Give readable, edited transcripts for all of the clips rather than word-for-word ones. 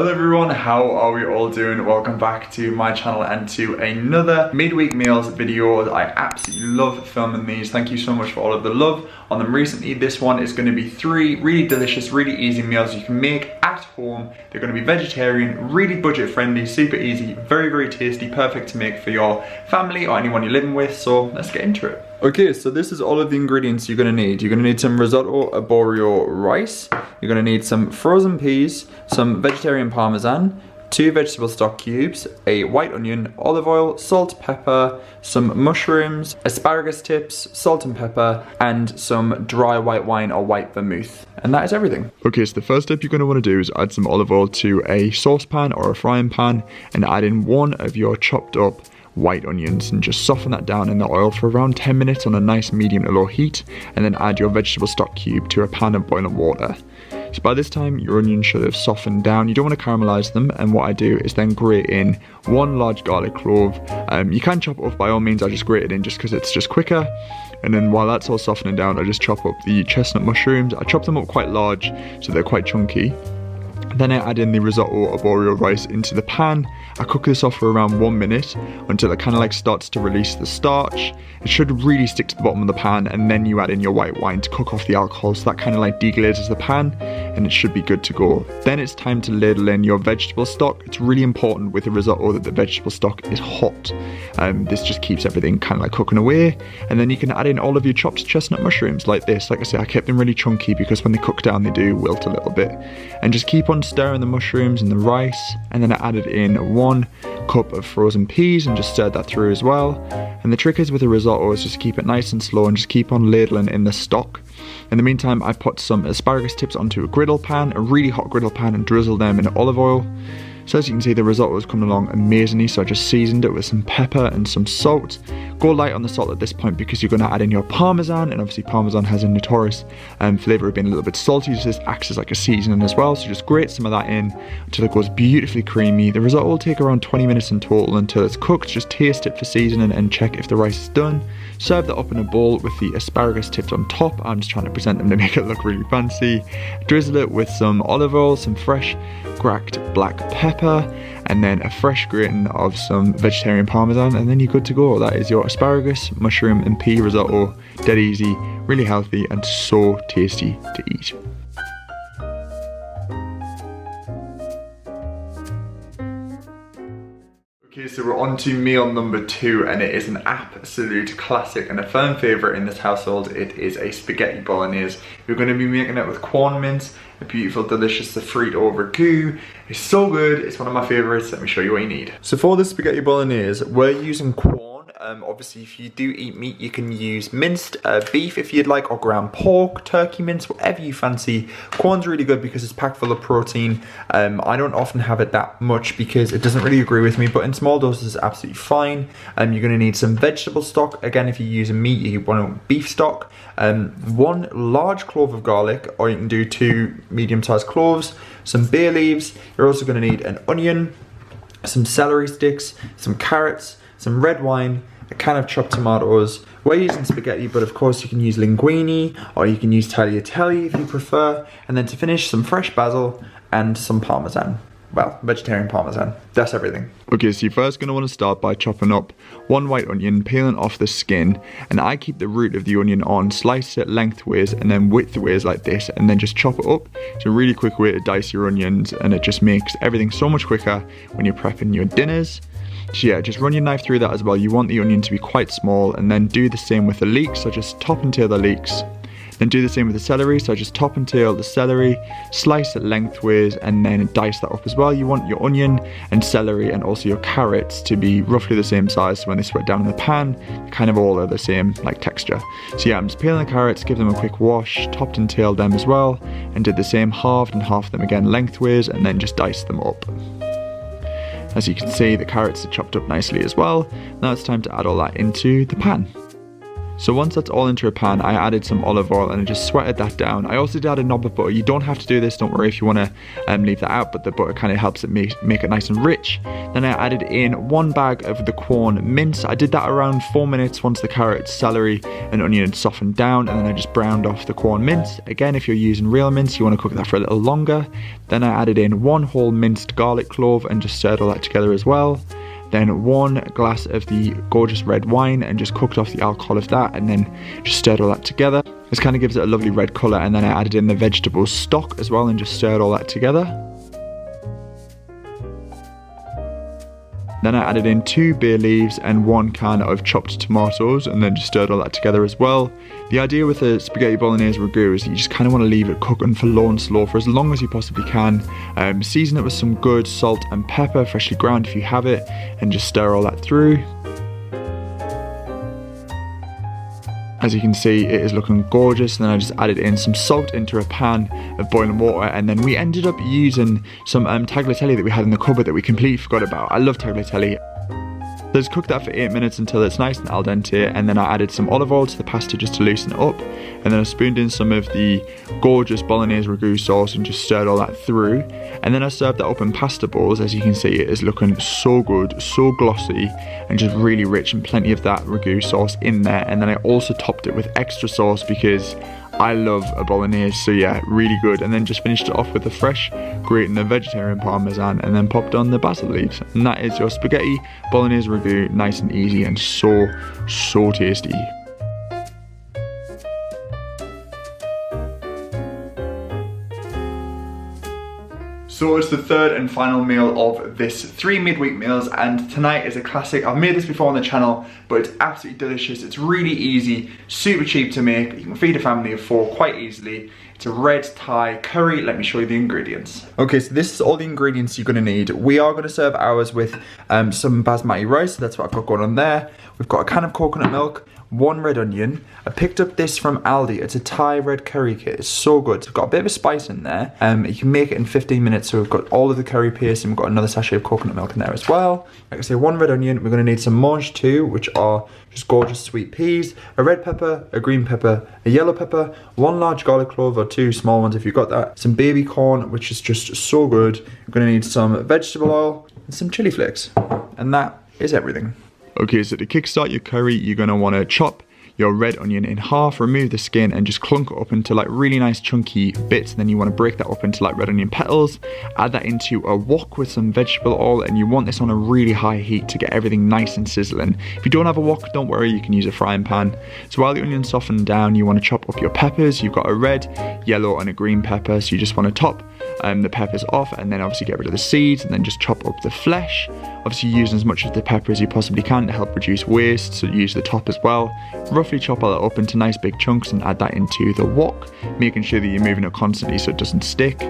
Hello everyone, how are we all doing? Welcome back to my channel and to another midweek meals video. I absolutely love filming these. Thank you so much for all of the love on them recently. This one is going to be 3 really delicious, really easy meals you can make at home. They're going to be vegetarian, really budget friendly, super easy, very tasty, perfect to make for your family or anyone you're living with. So let's get into it. Okay, so this is all of the ingredients you're gonna need. You're gonna need some risotto arborio rice. You're gonna need some frozen peas, some vegetarian parmesan, 2 vegetable stock cubes, a white onion, olive oil, salt, pepper, some mushrooms, asparagus tips, salt and pepper, and some dry white wine or white vermouth. And that is everything. Okay, so the first step you're going to want to do is add some olive oil to a saucepan or a frying pan and add in 1 of your chopped up white onions and just soften that down in the oil for around 10 minutes on a nice medium to low heat, and then add your vegetable stock cube to a pan of boiling water. So by this time your onions should have softened down. You don't want to caramelize them, and what I do is then grate in 1 large garlic clove. You can chop it up by all means. I just grate it in just because it's just quicker. And then while that's all softening down, I just chop up the chestnut mushrooms. I chop them up quite large so they're quite chunky. Then I add in the risotto arborio rice into the pan. I cook this off for around 1 minute until it kind of like starts to release the starch. It should really stick to the bottom of the pan, and then you add in your white wine to cook off the alcohol, so that kind of like deglazes the pan and it should be good to go. Then it's time to ladle in your vegetable stock. It's really important with the risotto that the vegetable stock is hot. This just keeps everything kind of like cooking away. And then you can add in all of your chopped chestnut mushrooms like this. Like I say, I kept them really chunky because when they cook down they do wilt a little bit. And just keep on stirring the mushrooms and the rice. And then I added in 1 cup of frozen peas and just stirred that through as well. And the trick is with the risotto is just keep it nice and slow and just keep on ladling in the stock. In the meantime, I put some asparagus tips onto a griddle pan, a really hot griddle pan, and drizzle them in olive oil. So as you can see, the risotto is coming along amazingly, so I just seasoned it with some pepper and some salt. Go light on the salt at this point because you're going to add in your parmesan, and obviously parmesan has a notorious flavour of being a little bit salty, so this acts as like a seasoning as well. So just grate some of that in until it goes beautifully creamy. The risotto will take around 20 minutes in total until it's cooked. Just taste it for seasoning and check if the rice is done. Serve that up in a bowl with the asparagus tips on top. I'm just trying to present them to make it look really fancy. Drizzle it with some olive oil, some fresh cracked black pepper, and then a fresh grating of some vegetarian parmesan, and then you're good to go. That is your asparagus, mushroom and pea risotto. Dead easy, really healthy, and so tasty to eat. Okay, so we're on to meal number 2, and it is an absolute classic and a firm favourite in this household. It is a spaghetti bolognese. We're going to be making it with Quorn mince, a beautiful, delicious sofrito ragu. It's so good, it's one of my favourites. Let me show you what you need. So for the spaghetti bolognese, we're using Quorn. Obviously, if you do eat meat, you can use minced beef if you'd like, or ground pork, turkey mince, whatever you fancy. Quorn's really good because it's packed full of protein. I don't often have it that much because it doesn't really agree with me, but in small doses is absolutely fine. You're going to need some vegetable stock. Again, if you're using meat, you want beef stock. 1 large clove of garlic, or you can do 2 medium-sized cloves, some bay leaves. You're also going to need an onion, some celery sticks, some carrots, some red wine, a can of chopped tomatoes. We're using spaghetti, but of course you can use linguine, or you can use tagliatelle if you prefer. And then to finish, some fresh basil and some parmesan. Well, vegetarian parmesan. That's everything. Okay, so you're first going to want to start by chopping up 1 white onion, peeling off the skin, and I keep the root of the onion on, slice it lengthways and then widthways like this, and then just chop it up. It's a really quick way to dice your onions, and it just makes everything so much quicker when you're prepping your dinners. So yeah, just run your knife through that as well. You want the onion to be quite small, and then do the same with the leeks, so just top and tail the leeks. Then do the same with the celery, so just top and tail the celery, slice it lengthways, and then dice that up as well. You want your onion and celery and also your carrots to be roughly the same size, so when they sweat down in the pan, they kind of all are the same like texture. So yeah, I'm just peeling the carrots, give them a quick wash, topped and tailed them as well, and did the same, halved and halved them again lengthways, and then just dice them up. As you can see, the carrots are chopped up nicely as well. Now it's time to add all that into the pan. So once that's all into a pan, I added some olive oil and I just sweated that down. I also did add a knob of butter. You don't have to do this, don't worry if you want to leave that out, but the butter kind of helps it make it nice and rich. Then I added in 1 bag of the Quorn mince. I did that around 4 minutes once the carrot, celery and onion had softened down, and then I just browned off the Quorn mince. Again, if you're using real mince, you want to cook that for a little longer. Then I added in 1 whole minced garlic clove and just stirred all that together as well. Then 1 glass of the gorgeous red wine and just cooked off the alcohol of that, and then just stirred all that together. This kind of gives it a lovely red colour. And then I added in the vegetable stock as well and just stirred all that together. Then I added in 2 bay leaves and 1 can of chopped tomatoes and then just stirred all that together as well. The idea with the spaghetti bolognese ragu is that you just kind of want to leave it cooking for low and slow for as long as you possibly can. Season it with some good salt and pepper, freshly ground if you have it, and just stir all that through. As you can see, it is looking gorgeous. And then I just added in some salt into a pan of boiling water, and then we ended up using some tagliatelle that we had in the cupboard that we completely forgot about. I love tagliatelle. So just cook that for 8 minutes until it's nice and al dente, and then I added some olive oil to the pasta just to loosen it up, and then I spooned in some of the gorgeous bolognese ragu sauce and just stirred all that through. And then I served that up in pasta bowls. As you can see, it is looking so good, so glossy and just really rich, and plenty of that ragu sauce in there. And then I also topped it with extra sauce because I love a bolognese, so yeah, really good. And then just finished it off with the fresh grated and vegetarian parmesan, and then popped on the basil leaves. And that is your spaghetti bolognese ragu, nice and easy and so tasty. So it's the third and final meal of this 3 midweek meals, and tonight is a classic. I've made this before on the channel, but it's absolutely delicious. It's really easy, super cheap to make. You can feed a family of 4 quite easily. It's a red Thai curry. Let me show you the ingredients. Okay, so this is all the ingredients you're gonna need. We are gonna serve ours with some basmati rice, so that's what I've got going on there. We've got a can of coconut milk, 1 red onion. I picked up this from Aldi. It's a Thai red curry kit. It's so good. It's got a bit of a spice in there. You can make it in 15 minutes. So we've got all of the curry paste, and we've got another sachet of coconut milk in there as well. Like I say, 1 red onion. We're gonna need some mange too, which are just gorgeous sweet peas, a red pepper, a green pepper, a yellow pepper, 1 large garlic clove or 2 small ones if you've got that, some baby corn, which is just so good. We're gonna need some vegetable oil and some chili flakes. And that is everything. Okay, so to kickstart your curry, you're gonna wanna chop your red onion in half, remove the skin and just clunk it up into like really nice chunky bits. And then you want to break that up into like red onion petals, add that into a wok with some vegetable oil, and you want this on a really high heat to get everything nice and sizzling. If you don't have a wok, don't worry, you can use a frying pan. So while the onions soften down, you want to chop up your peppers. You've got a red, yellow and a green pepper, so you just want to top the peppers off, and then obviously get rid of the seeds, and then just chop up the flesh. Obviously use as much of the pepper as you possibly can to help reduce waste, so use the top as well. Roughly chop all that up into nice big chunks and add that into the wok, making sure that you're moving it constantly so it doesn't stick.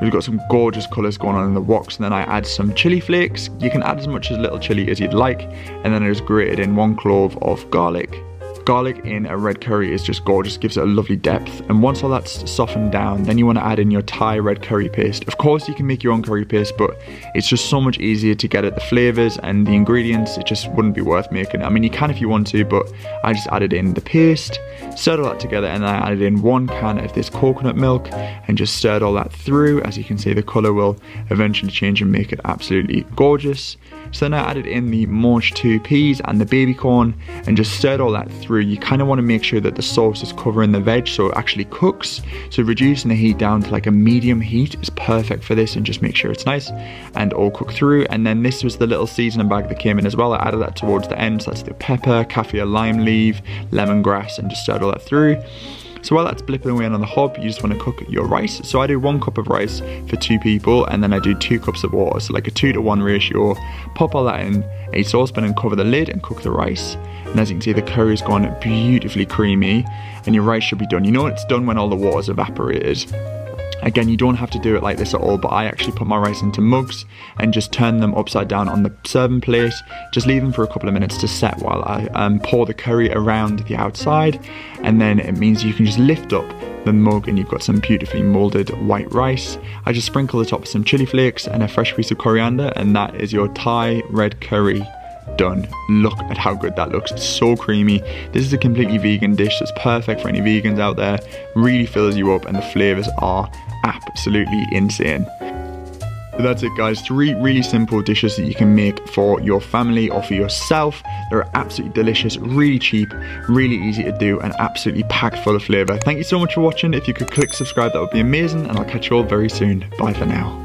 We've got some gorgeous colours going on in the woks, and then I add some chili flakes. You can add as much as little chili as you'd like, and then I just grated in 1 clove of garlic. Garlic in a red curry is just gorgeous, gives it a lovely depth. And once all that's softened down, then you want to add in your Thai red curry paste. Of course you can make your own curry paste, but it's just so much easier to get at the flavours and the ingredients. It just wouldn't be worth making. I mean, you can if you want to, but I just added in the paste, stirred all that together, and then I added in 1 can of this coconut milk and just stirred all that through. As you can see, the colour will eventually change and make it absolutely gorgeous. So then I added in the mange 2 peas and the baby corn and just stirred all that through. You kind of want to make sure that the sauce is covering the veg so it actually cooks. So reducing the heat down to like a medium heat is perfect for this, and just make sure it's nice and all cooked through. And then this was the little seasoning bag that came in as well. I added that towards the end, so that's the pepper, kaffir lime leaf, lemongrass, and just stirred all that through. So while that's blipping away on the hob, you just want to cook your rice. So I do 1 cup of rice for 2 people, and then I do 2 cups of water, so like a 2-to-1 ratio. Pop all that in a saucepan and cover the lid and cook the rice. And as you can see, the curry's gone beautifully creamy, and your rice should be done. You know it's done when all the water's evaporated. Again, you don't have to do it like this at all, but I actually put my rice into mugs and just turn them upside down on the serving plate. Just leave them for a couple of minutes to set while I pour the curry around the outside. And then it means you can just lift up the mug and you've got some beautifully moulded white rice. I just sprinkle the top with some chili flakes and a fresh piece of coriander, and that is your Thai red curry done. Look at how good that looks. It's so creamy. This is a completely vegan dish that's perfect for any vegans out there. Really fills you up and the flavors are absolutely insane. So that's it guys, 3 really simple dishes that you can make for your family or for yourself. They're absolutely delicious, really cheap, really easy to do, and absolutely packed full of flavour. Thank you so much for watching. If you could click subscribe, that would be amazing, and I'll catch you all very soon. Bye for now.